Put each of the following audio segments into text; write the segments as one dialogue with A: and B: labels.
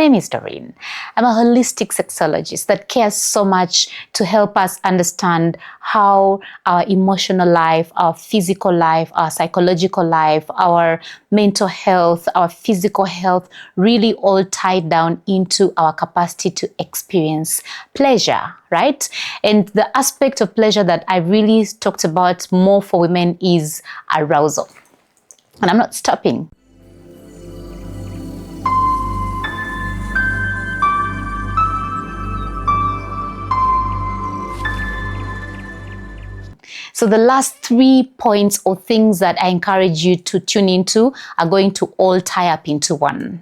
A: name is Doreen. I'm a holistic sexologist that cares so much to help us understand how our emotional life, our physical life, our psychological life, our mental health, our physical health really all tie down into our capacity to experience pleasure, right? And the aspect of pleasure that I really talked about more for women is arousal. And I'm not stopping. So the last 3 points or things that I encourage you to tune into are going to all tie up into one.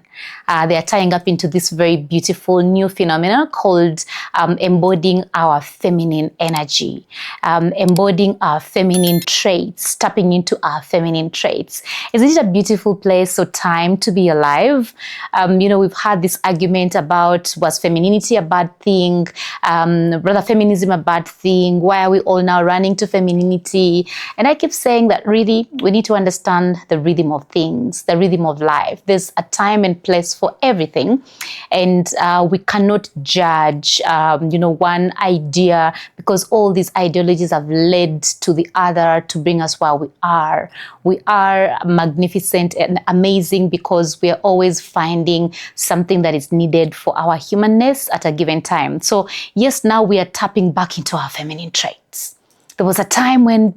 A: They are tying up into this very beautiful new phenomenon called embodying our feminine energy, embodying our feminine traits, tapping into our feminine traits. Isn't it a beautiful place or time to be alive? We've had this argument about, was femininity a bad thing? Rather, feminism a bad thing? Why are we all now running to femininity? And I keep saying that really we need to understand the rhythm of things, the rhythm of life. There's a time and place for everything, and we cannot judge one idea, because all these ideologies have led to the other to bring us where we are. We are magnificent and amazing because we are always finding something that is needed for our humanness at a given time. So yes, now we are tapping back into our feminine traits. There was a time when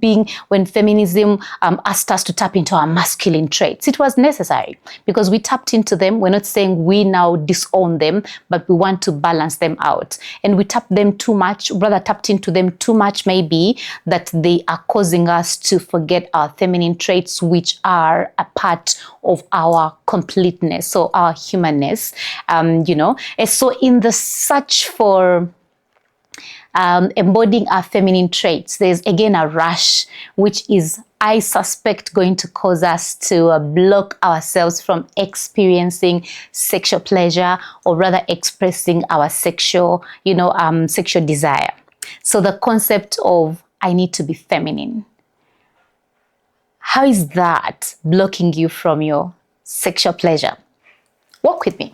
A: feminism asked us to tap into our masculine traits. It was necessary because we tapped into them. We're not saying we now disown them, but we want to balance them out. And we tapped them too much, rather tapped into them too much, maybe, that they are causing us to forget our feminine traits, which are a part of our completeness, so our humanness, And so in the search for embodying our feminine traits, there's again a rush, which is, I suspect, going to cause us to block ourselves from experiencing sexual pleasure, or rather expressing our sexual desire. So the concept of, I need to be feminine. How is that blocking you from your sexual pleasure? Walk with me.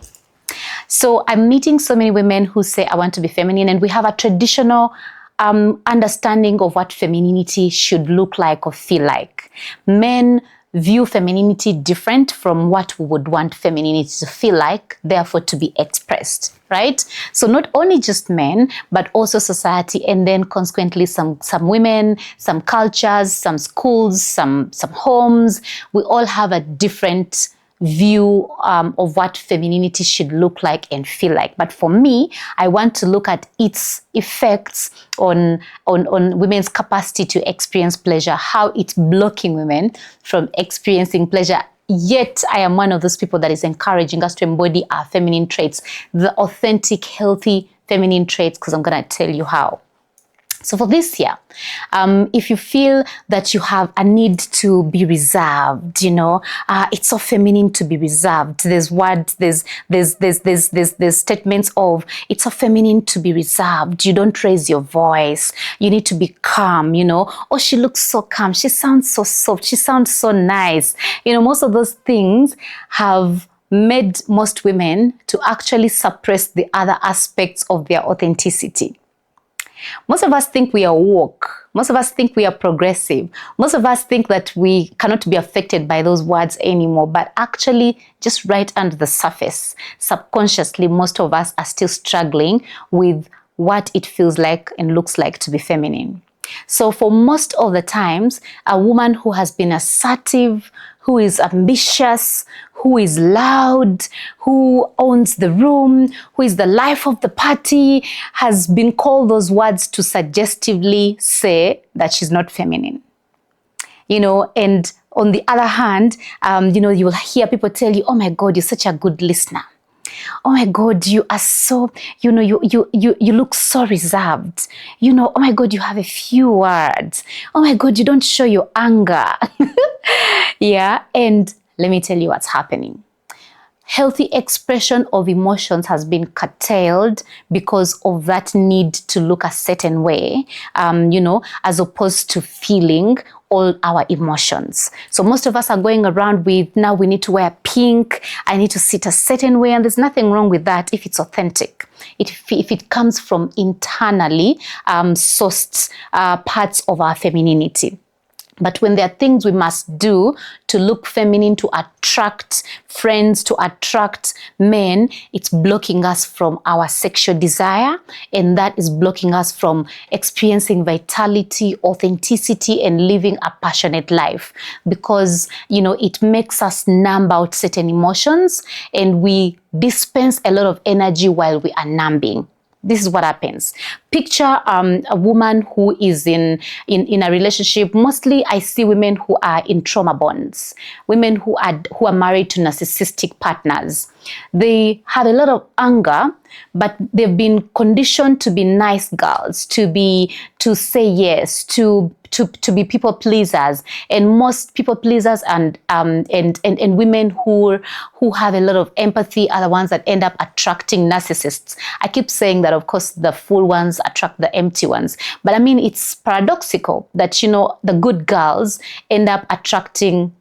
A: So I'm meeting so many women who say, I want to be feminine, and we have a traditional understanding of what femininity should look like or feel like. Men view femininity different from what we would want femininity to feel like, therefore to be expressed, right? So not only just men, but also society, and then consequently some women, some cultures, some schools, some homes. We all have a different view of what femininity should look like and feel like. But for me, I want to look at its effects on women's capacity to experience pleasure, how it's blocking women from experiencing pleasure. Yet I am one of those people that is encouraging us to embody our feminine traits, the authentic, healthy feminine traits, because I'm going to tell you how. So for this year, if you feel that you have a need to be reserved, it's so feminine to be reserved. There's statements of, it's so feminine to be reserved. You don't raise your voice. You need to be calm, Oh, she looks so calm. She sounds so soft. She sounds so nice. Most of those things have made most women to actually suppress the other aspects of their authenticity. Most of us think we are woke. Most of us think we are progressive. Most of us think that we cannot be affected by those words anymore. But actually, just right under the surface, subconsciously, most of us are still struggling with what it feels like and looks like to be feminine. So for most of the times, a woman who has been assertive, who is ambitious, who is loud, who owns the room, who is the life of the party, has been called those words to suggestively say that she's not feminine. And on the other hand, you will hear people tell you, oh my God, you're such a good listener. Oh my God, you are so, you look so reserved. Oh my God, you have a few words. Oh my God, you don't show your anger. Yeah, and let me tell you what's happening. Healthy expression of emotions has been curtailed because of that need to look a certain way, as opposed to feeling all our emotions. So most of us are going around with, now we need to wear pink, I need to sit a certain way, and there's nothing wrong with that if it's authentic. If it comes from internally sourced parts of our femininity. But when there are things we must do to look feminine, to attract friends, to attract men, it's blocking us from our sexual desire, and that is blocking us from experiencing vitality, authenticity, and living a passionate life. Because, it makes us numb out certain emotions, and we dispense a lot of energy while we are numbing. This is what happens. Picture a woman who is in a relationship. Mostly I see women who are in trauma bonds, women who are married to narcissistic partners. They have a lot of anger, but they've been conditioned to be nice girls, to say yes, to be people pleasers, and most people pleasers and women who have a lot of empathy are the ones that end up attracting narcissists. I keep saying that, of course, the full ones attract the empty ones, but I mean, it's paradoxical that the good girls end up attracting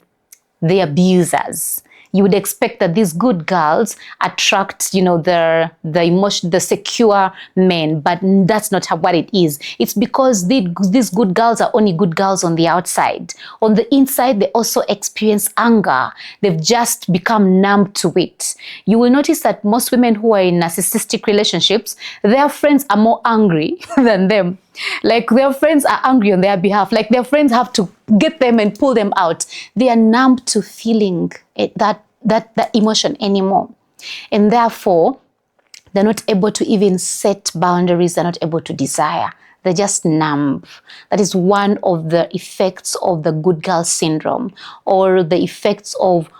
A: the abusers. You would expect that these good girls attract, the emotion, the secure men, but that's not what it is. It's because these good girls are only good girls on the outside. On the inside, they also experience anger. They've just become numb to it. You will notice that most women who are in narcissistic relationships, their friends are more angry than them. Like, their friends are angry on their behalf. Like, their friends have to get them and pull them out. They are numb to feeling that emotion anymore. And therefore, they're not able to even set boundaries. They're not able to desire. They're just numb. That is one of the effects of the good girl syndrome, or the effects of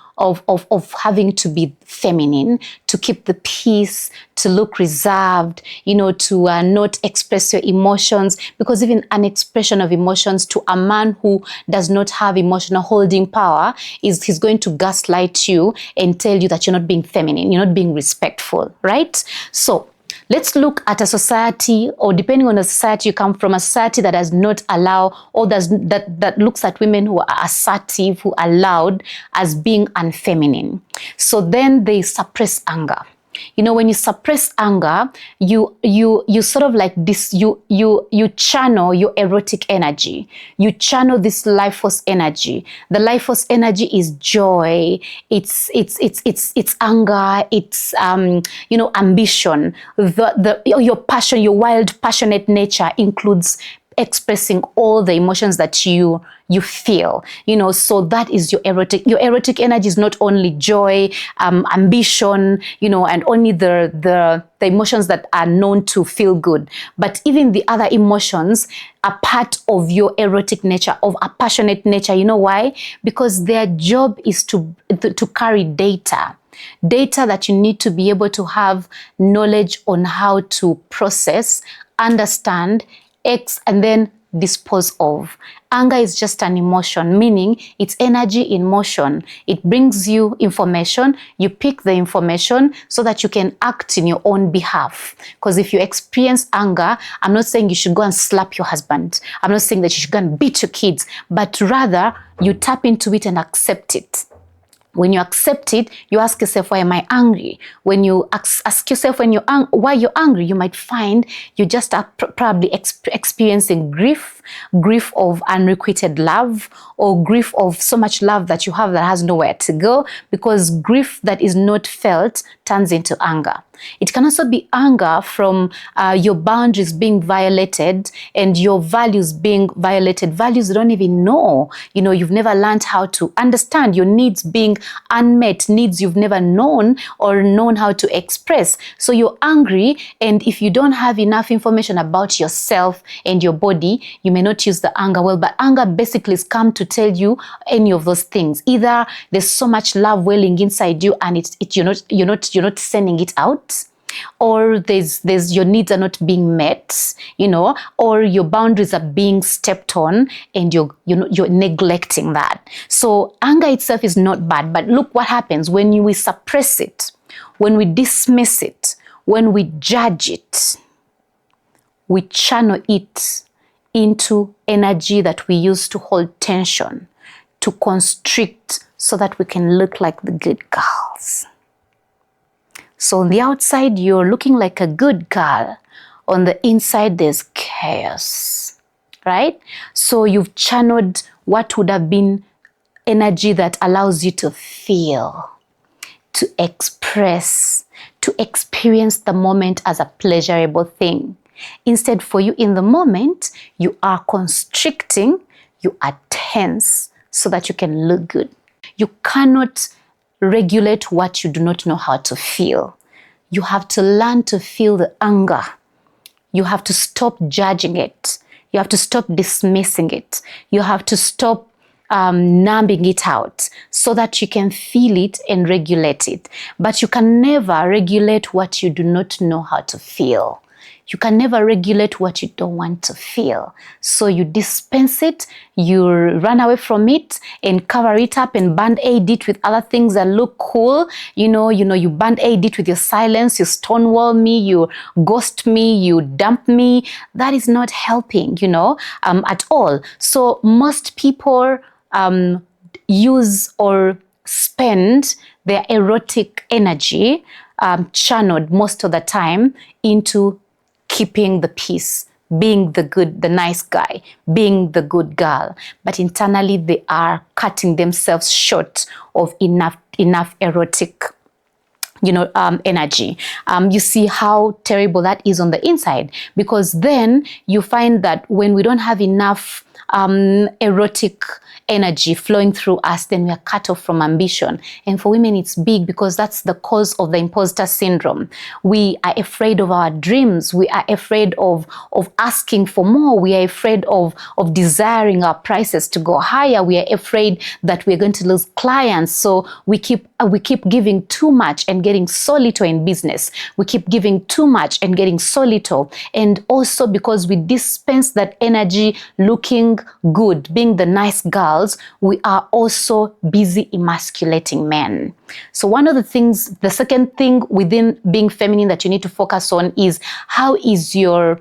A: having to be feminine, to keep the peace, to look reserved, to not express your emotions, because even an expression of emotions to a man who does not have emotional holding power he's going to gaslight you and tell you that you're not being feminine, you're not being respectful, right? So let's look at a society, or depending on the society you come from, a society that does not allow, or that looks at women who are assertive, who are loud, as being unfeminine. So then they suppress anger. When you suppress anger, you sort of like this, you channel your erotic energy. You channel this life force energy. The life force energy is joy. It's anger. It's ambition. Your passion, your wild, passionate nature includes expressing all the emotions that you feel, so that is your erotic. Your erotic energy is not only joy, ambition, and only the emotions that are known to feel good, but even the other emotions are part of your erotic nature, of a passionate nature. You know why? Because their job is to carry data that you need to be able to have knowledge on how to process, understand, and then dispose of. Anger is just an emotion, meaning it's energy in motion. It brings you information, you pick the information so that you can act in your own behalf. Because if you experience anger, I'm not saying you should go and slap your husband. I'm not saying that you should go and beat your kids, but rather you tap into it and accept it. When you accept it, you ask yourself, why am I angry? When you ask yourself why you're angry, you might find you just are probably experiencing grief of unrequited love, or grief of so much love that you have that has nowhere to go, because grief that is not felt turns into anger. It can also be anger from your boundaries being violated and your values being violated, values you don't even know. You've never learned how to understand your needs being unmet, needs you've never known or known how to express. So you're angry, and if you don't have enough information about yourself and your body, you may not use the anger well. But anger basically is come to tell you any of those things. Either there's so much love welling inside you and you're not sending it out, or there's your needs are not being met, or your boundaries are being stepped on, and you're neglecting that. So anger itself is not bad, but look what happens when we suppress it, when we dismiss it, when we judge it, we channel it into energy that we use to hold tension, to constrict so that we can look like the good girls. So on the outside, you're looking like a good girl. On the inside, there's chaos, right? So you've channeled what would have been energy that allows you to feel, to express, to experience the moment as a pleasurable thing. Instead, for you in the moment, you are constricting, you are tense so that you can look good. You cannot regulate what you do not know how to feel. You have to learn to feel the anger. You have to stop judging it. You have to stop dismissing it. You have to stop numbing it out so that you can feel it and regulate it. But you can never regulate what you do not know how to feel. You can never regulate what you don't want to feel. So you dispense it, you run away from it and cover it up and band-aid it with other things that look cool. You band-aid it with your silence, you stonewall me, you ghost me, you dump me. That is not helping, at all. So most people use or spend their erotic energy channeled most of the time into keeping the peace, being the nice guy, being the good girl. But internally, they are cutting themselves short of enough erotic energy. You see how terrible that is on the inside, because then you find that when we don't have enough erotic energy flowing through us, then we are cut off from ambition. And for women, it's big because that's the cause of the imposter syndrome. We are afraid of our dreams. We are afraid of asking for more. We are afraid of desiring our prices to go higher. We are afraid that we're going to lose clients. So we keep giving too much and getting so little in business. We keep giving too much and getting so little. And also because we dispense that energy looking good, being the nice girls, we are also busy emasculating men. So one of the second thing within being feminine that you need to focus on is how is your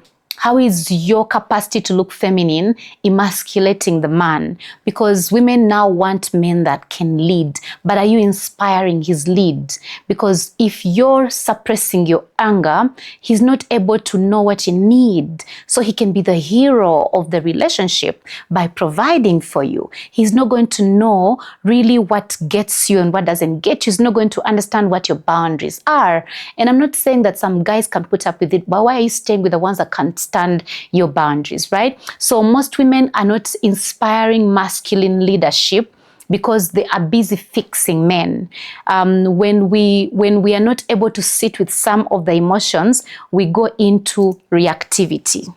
A: capacity to look feminine emasculating the man? Because women now want men that can lead, but are you inspiring his lead? Because if you're suppressing your anger, he's not able to know what you need, so he can be the hero of the relationship by providing for you. He's not going to know really what gets you and what doesn't get you. He's not going to understand what your boundaries are. And I'm not saying that some guys can put up with it, but why are you staying with the ones that can't stand your boundaries, right? So most women are not inspiring masculine leadership because they are busy fixing men. When we are not able to sit with some of the emotions, we go into reactivity.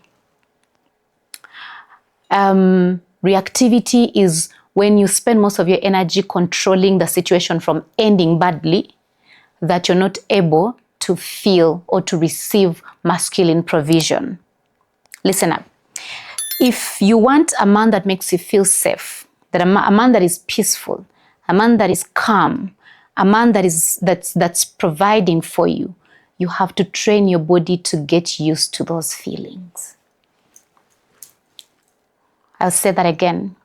A: Reactivity is when you spend most of your energy controlling the situation from ending badly, that you're not able to feel or to receive masculine provision. Listen up. If you want a man that makes you feel safe, that a man that is peaceful, a man that is calm, a man that's providing for you, you have to train your body to get used to those feelings. I'll say that again.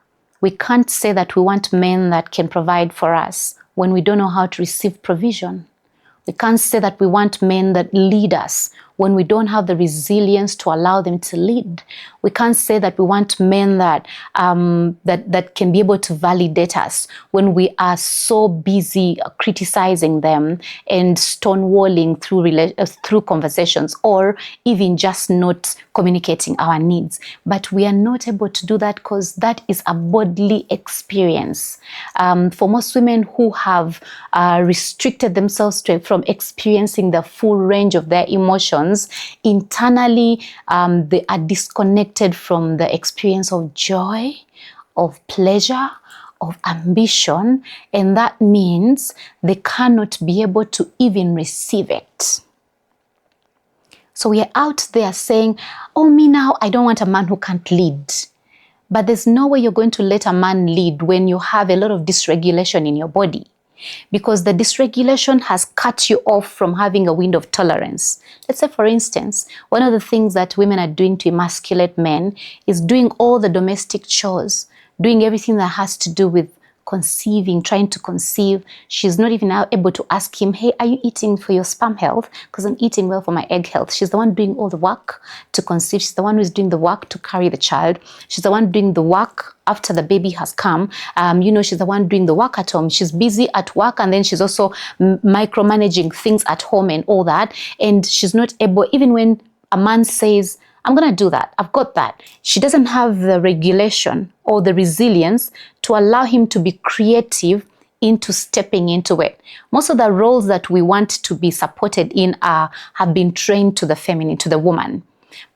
A: We can't say that we want men that can provide for us when we don't know how to receive provision. We can't say that we want men that lead us when we don't have the resilience to allow them to lead. We can't say that we want men that can be able to validate us when we are so busy criticizing them and stonewalling through conversations, or even just not communicating our needs. But we are not able to do that because that is a bodily experience. For most women who have restricted themselves from experiencing the full range of their emotions, internally they are disconnected from the experience of joy, of pleasure, of ambition, and that means they cannot be able to even receive it. So we are out there saying, oh, me now, I don't want a man who can't lead. But there's no way you're going to let a man lead when you have a lot of dysregulation in your body. because the dysregulation has cut you off from having a window of tolerance. Let's say, for instance, one of the things that women are doing to emasculate men is doing all the domestic chores, doing everything that has to do with conceiving, trying to conceive. She's not even now able to ask him, hey, are you eating for your sperm health? Because I'm eating well for my egg health. She's the one doing all the work to conceive. She's the one who's doing the work to carry the child. She's the one doing the work after the baby has come. She's the one doing the work at home. She's busy at work, and then she's also micromanaging things at home and all that. And she's not able, even when a man says, I'm going to do that, I've got that, she doesn't have the regulation or the resilience to allow him to be creative into stepping into it. Most of the roles that we want to be supported in have been trained to the feminine, to the woman.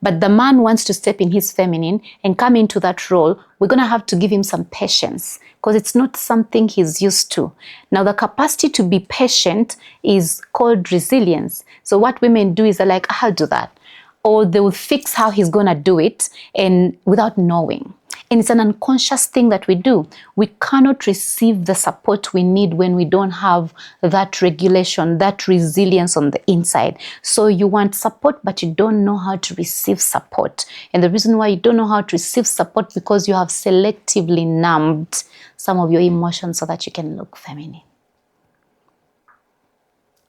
A: But the man wants to step in his feminine and come into that role. We're going to have to give him some patience because it's not something he's used to. Now, the capacity to be patient is called resilience. So what women do is they're like, I'll do that. Or they will fix how he's going to do it and without knowing. And it's an unconscious thing that we do. We cannot receive the support we need when we don't have that regulation, that resilience on the inside. So you want support, but you don't know how to receive support. And the reason why you don't know how to receive support because you have selectively numbed some of your emotions so that you can look feminine.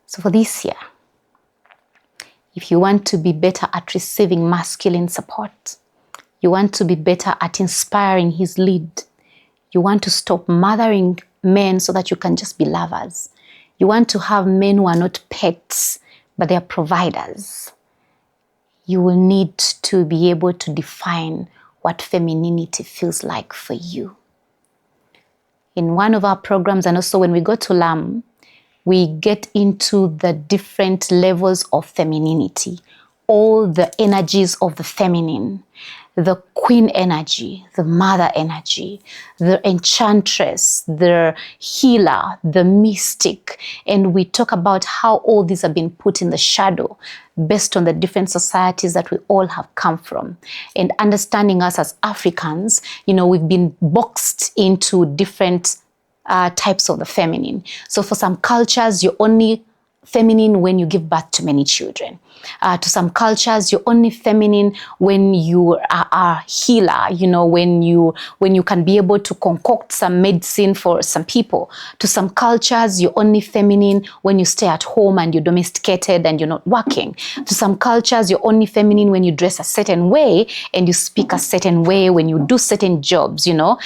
A: So for this year, if you want to be better at receiving masculine support, you want to be better at inspiring his lead, you want to stop mothering men so that you can just be lovers, you want to have men who are not pets, but they are providers, you will need to be able to define what femininity feels like for you. In one of our programs, and also when we go to LAM, we get into the different levels of femininity, all the energies of the feminine, the queen energy, the mother energy, the enchantress, the healer, the mystic. And we talk about how all these have been put in the shadow based on the different societies that we all have come from. And understanding us as Africans, we've been boxed into different types of the feminine. So for some cultures, you're only feminine when you give birth to many children. To some cultures, you're only feminine when you are a healer, when you can be able to concoct some medicine for some people. To some cultures, you're only feminine when you stay at home and you're domesticated and you're not working. To some cultures, you're only feminine when you dress a certain way and you speak a certain way, when you do certain jobs, the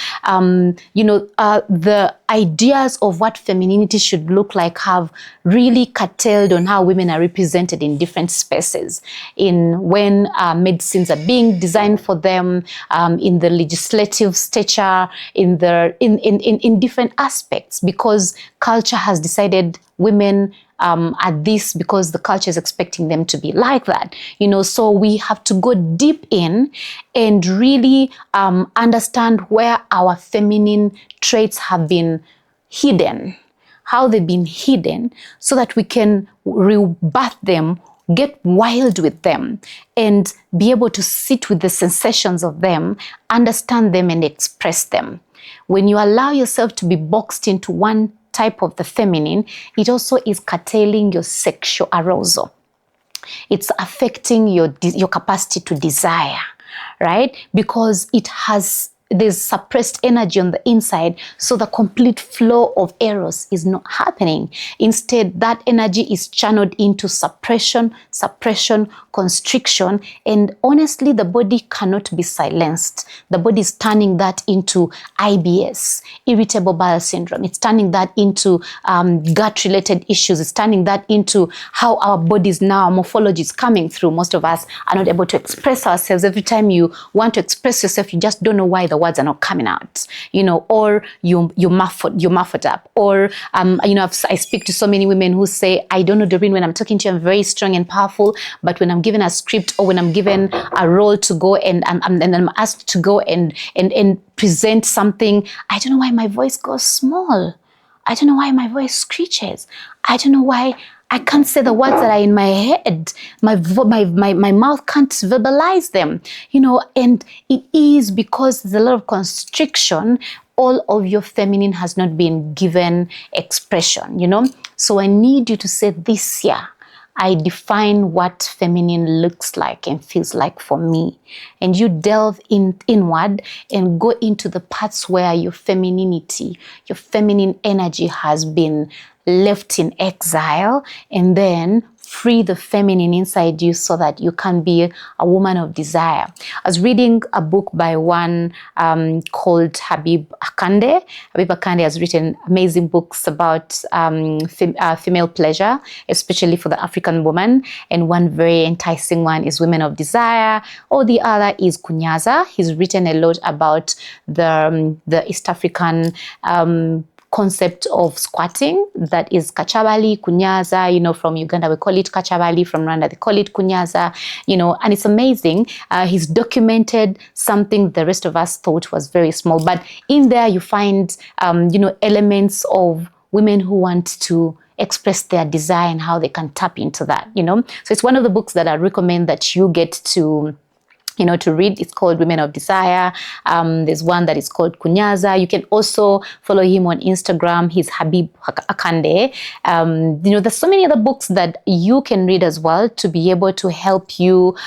A: ideas of what femininity should look like have really curtailed on how women are represented in different spaces, in when medicines are being designed for them, in the legislative stature, in different aspects, because culture has decided women are this because the culture is expecting them to be like that. So we have to go deep in and really understand where our feminine traits have been hidden, how they've been hidden, so that we can rebirth them, get wild with them, and be able to sit with the sensations of them, understand them, and express them. When you allow yourself to be boxed into one type of the feminine, it also is curtailing your sexual arousal. It's affecting your capacity to desire, right? Because there's suppressed energy on the inside, so the complete flow of eros is not happening. Instead, that energy is channeled into suppression, constriction, and honestly, the body cannot be silenced. The body is turning that into IBS, irritable bowel syndrome. It's turning that into gut-related issues. It's turning that into how our bodies now, morphology is coming through. Most of us are not able to express ourselves. Every time you want to express yourself, you just don't know why the words are not coming out, or you're muffled up, or I speak to so many women who say, I don't know, Doreen, when I'm talking to you, I'm very strong and powerful, but when I'm given a script or when I'm given a role to go and I'm asked to go and present something, I don't know why my voice goes small. I don't know why my voice screeches. I don't know why I can't say the words that are in my head. My mouth can't verbalize them, and it is because there's a lot of constriction all of your feminine has not been given expression, you know. So I need you to say, this year, I define what feminine looks like and feels like for me. And you delve inward and go into the parts where your femininity, your feminine energy has been left in exile, and then free the feminine inside you so that you can be a woman of desire. I was reading a book by one called Habib Akande. Habib Akande has written amazing books about female pleasure, especially for the African woman. And one very enticing one is Women of Desire, or the other is Kunyaza. He's written a lot about the East African concept of squatting, that is Kachabali, Kunyaza, you know, from Uganda we call it Kachabali, from Rwanda they call it Kunyaza, you know, and it's amazing. He's documented something the rest of us thought was very small, but in there you find, you know, elements of women who want to express their desire and how they can tap into that, you know. So it's one of the books that I recommend that you get to, you know, to read. It's called Women of Desire. There's one that is called Kunyaza. You can also follow him on Instagram. He's Habib Akande. You know, there's so many other books that you can read as well to be able to help you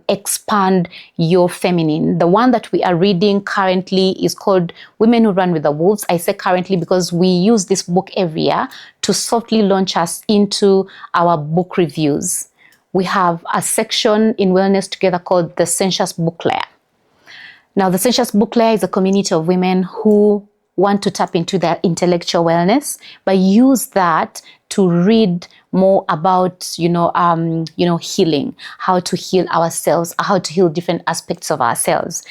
A: expand your feminine. The one that we are reading currently is called Women Who Run with the Wolves. I say currently because we use this book every year to softly launch us into our book reviews. We have a section in Wellness Together called the Sensuous Book Layer. Now, the Sensuous Book Layer is a community of women who want to tap into their intellectual wellness, but use that to read more about, you know, healing, how to heal ourselves, how to heal different aspects of ourselves.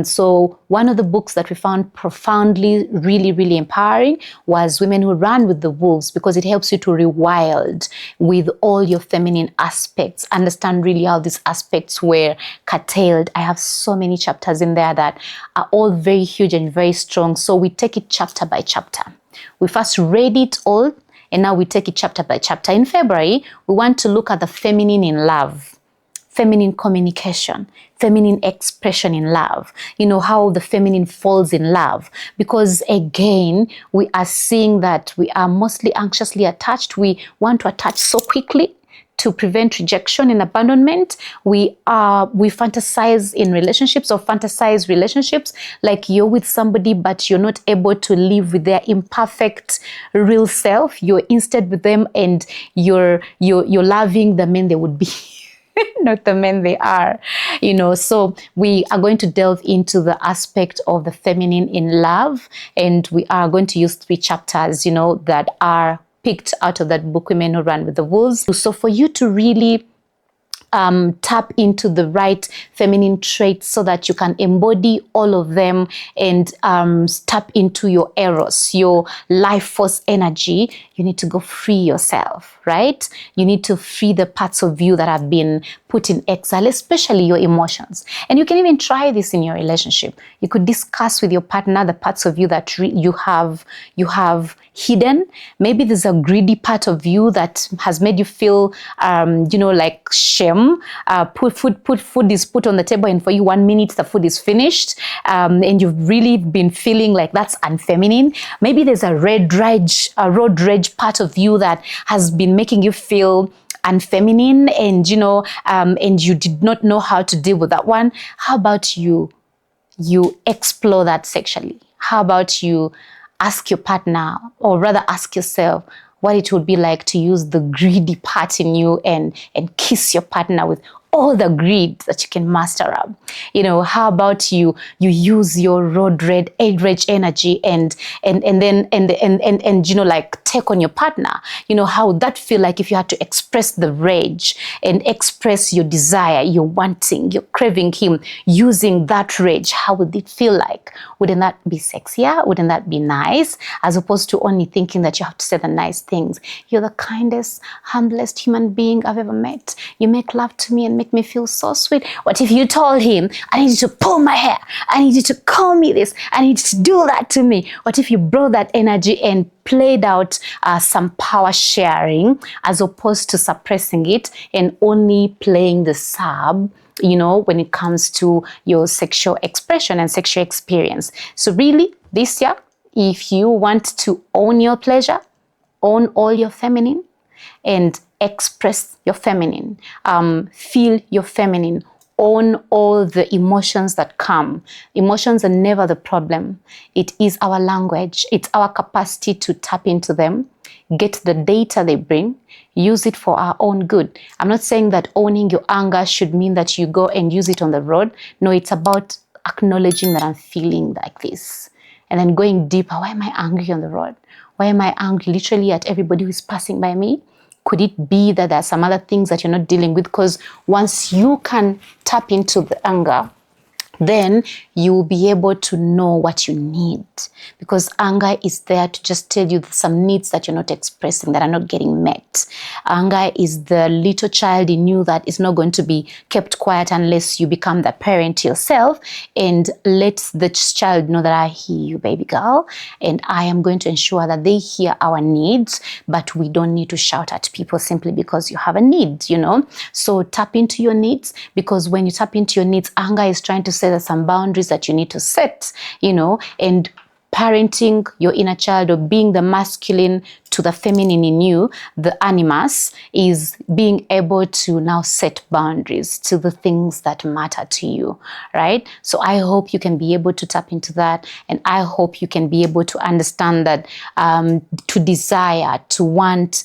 A: So one of the books that we found profoundly, really, really empowering was Women Who Run with the Wolves, because it helps you to rewild with all your feminine aspects, understand really how these aspects were curtailed. I have so many chapters in there that are all very huge and very strong. So we take it chapter by chapter. We first read it all, and now we take it chapter by chapter. In February, we want to look at the feminine in love, feminine communication, feminine expression in love, you know, how the feminine falls in love. Because again, we are seeing that we are mostly anxiously attached. We want to attach so quickly to prevent rejection and abandonment. We fantasize in relationships, or fantasize relationships like you're with somebody but you're not able to live with their imperfect real self. You're instead with them and you're loving the men they would be. Not the men they are, you know. So we are going to delve into the aspect of the feminine in love, and we are going to use 3 chapters, you know, that are picked out of that book, Women Who Run with the Wolves. So for you to really tap into the right feminine traits so that you can embody all of them and tap into your eros, your life force energy, you need to go free yourself, right? You need to free the parts of you that have been put in exile, especially your emotions. And you can even try this in your relationship. You could discuss with your partner the parts of you that you have hidden. Maybe there's a greedy part of you that has made you feel, you know, like shame. Food is put on the table, and for you 1 minute the food is finished, and you've really been feeling like that's unfeminine. Maybe there's a road rage part of you that has been making you feel unfeminine, and you know, and you did not know how to deal with that one. How about you explore that sexually? How about you ask your partner, or rather ask yourself, what it would be like to use the greedy part in you and kiss your partner with all the greed that you can master up. You know, how about you use your rage energy and you know, like take on your partner. You know, how would that feel like if you had to express the rage and express your desire, your wanting, your craving him using that rage? How would it feel like? Wouldn't that be sexier? Wouldn't that be nice? As opposed to only thinking that you have to say the nice things. You're the kindest, humblest human being I've ever met. You make love to me and make me feel so sweet? What if you told him, I need you to pull my hair, I need you to call me this, I need you to do that to me? What if you brought that energy and played out some power sharing as opposed to suppressing it and only playing the sub, you know, when it comes to your sexual expression and sexual experience? So really, this year, if you want to own your pleasure, own all your feminine, and express your feminine, feel your feminine, own all the emotions that come. Emotions are never the problem. It is our language. It's our capacity to tap into them, get the data they bring, use it for our own good. I'm not saying that owning your anger should mean that you go and use it on the road. No, it's about acknowledging that I'm feeling like this. And then going deeper. Why am I angry on the road? Why am I angry literally at everybody who is passing by me? Could it be that there are some other things that you're not dealing with? Because once you can tap into the anger, then you will be able to know what you need, because anger is there to just tell you some needs that you're not expressing, that are not getting met. Anger is the little child in you that is not going to be kept quiet unless you become the parent yourself and let the child know that I hear you, baby girl, and I am going to ensure that they hear our needs, but we don't need to shout at people simply because you have a need, you know. So tap into your needs, because when you tap into your needs, anger is trying to say there's some boundaries that you need to set, you know, and parenting your inner child or being the masculine to the feminine in you, the animus, is being able to now set boundaries to the things that matter to you, right? So I hope you can be able to tap into that, and I hope you can be able to understand that to desire, to want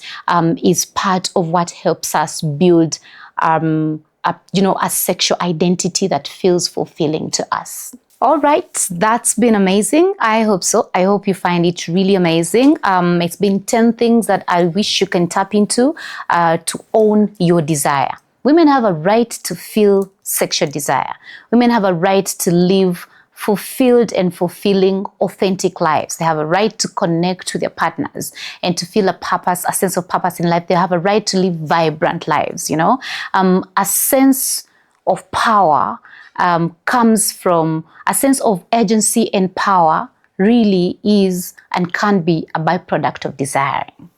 A: is part of what helps us build a sexual identity that feels fulfilling to us. All right, that's been amazing. I hope so. I hope you find it really amazing. It's been 10 things that I wish you can tap into to own your desire. Women have a right to feel sexual desire. Women have a right to live fulfilled and fulfilling, authentic lives. They have a right to connect to their partners and to feel a purpose, a sense of purpose in life. They have a right to live vibrant lives, you know. A sense of power comes from a sense of agency, and power really is and can be a byproduct of desiring.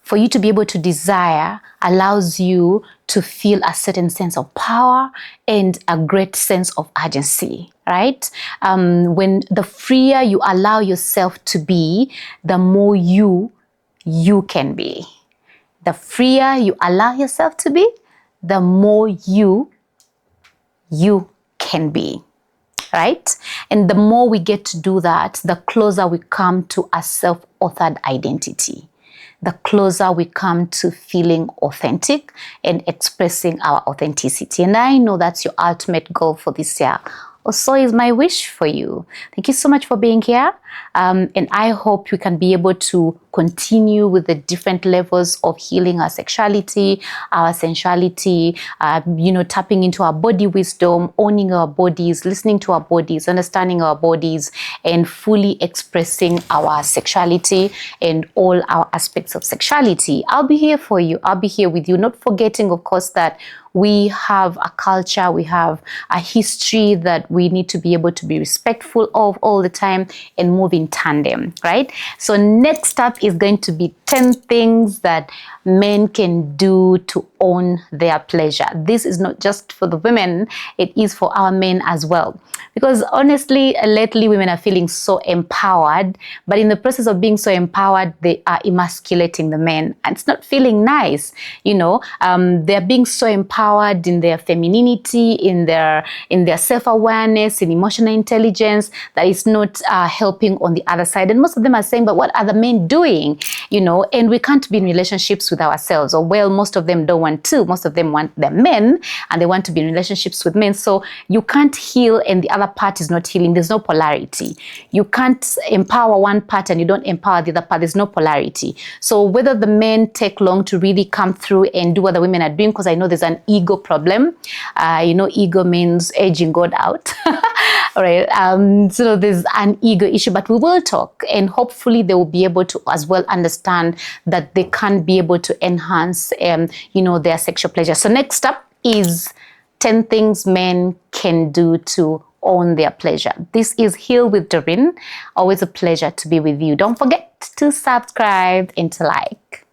A: For you to be able to desire allows you to feel a certain sense of power and a great sense of agency, right? When the freer you allow yourself to be, the more you can be. The freer you allow yourself to be, the more you can be, right? And the more we get to do that, the closer we come to a self-authored identity. The closer we come to feeling authentic and expressing our authenticity. And I know that's your ultimate goal for this year. So is my wish for you. Thank you so much for being here. And I hope we can be able to continue with the different levels of healing our sexuality, our sensuality, tapping into our body wisdom, owning our bodies, listening to our bodies, understanding our bodies, and fully expressing our sexuality and all our aspects of sexuality. I'll be here for you. I'll be here with you. Not forgetting, of course, that we have a culture, we have a history that we need to be able to be respectful of all the time and move in tandem, right? So next up is going to be 10 things that men can do to own their pleasure. This is not just for the women, it is for our men as well. Because honestly, lately women are feeling so empowered, but in the process of being so empowered, they are emasculating the men, and it's not feeling nice. You know, they're being so empowered in their femininity, in their self-awareness, in emotional intelligence, that is not helping on the other side. And most of them are saying, but what are the men doing? You know, and we can't be in relationships with ourselves, or well, most of them don't want to. Most of them want their men, and they want to be in relationships with men. So you can't heal and the other part is not healing. There's no polarity. You can't empower one part and you don't empower the other part. There's no polarity. So whether the men take long to really come through and do what the women are doing, because I know there's an ego problem. Ego means edging God out. All right. So there's an ego issue, but we will talk, and hopefully they will be able to as well understand that they can be able to enhance, their sexual pleasure. So next up, is 10 things men can do to own their pleasure. This is Heal with Doreen. Always a pleasure to be with you. Don't forget to subscribe and to like.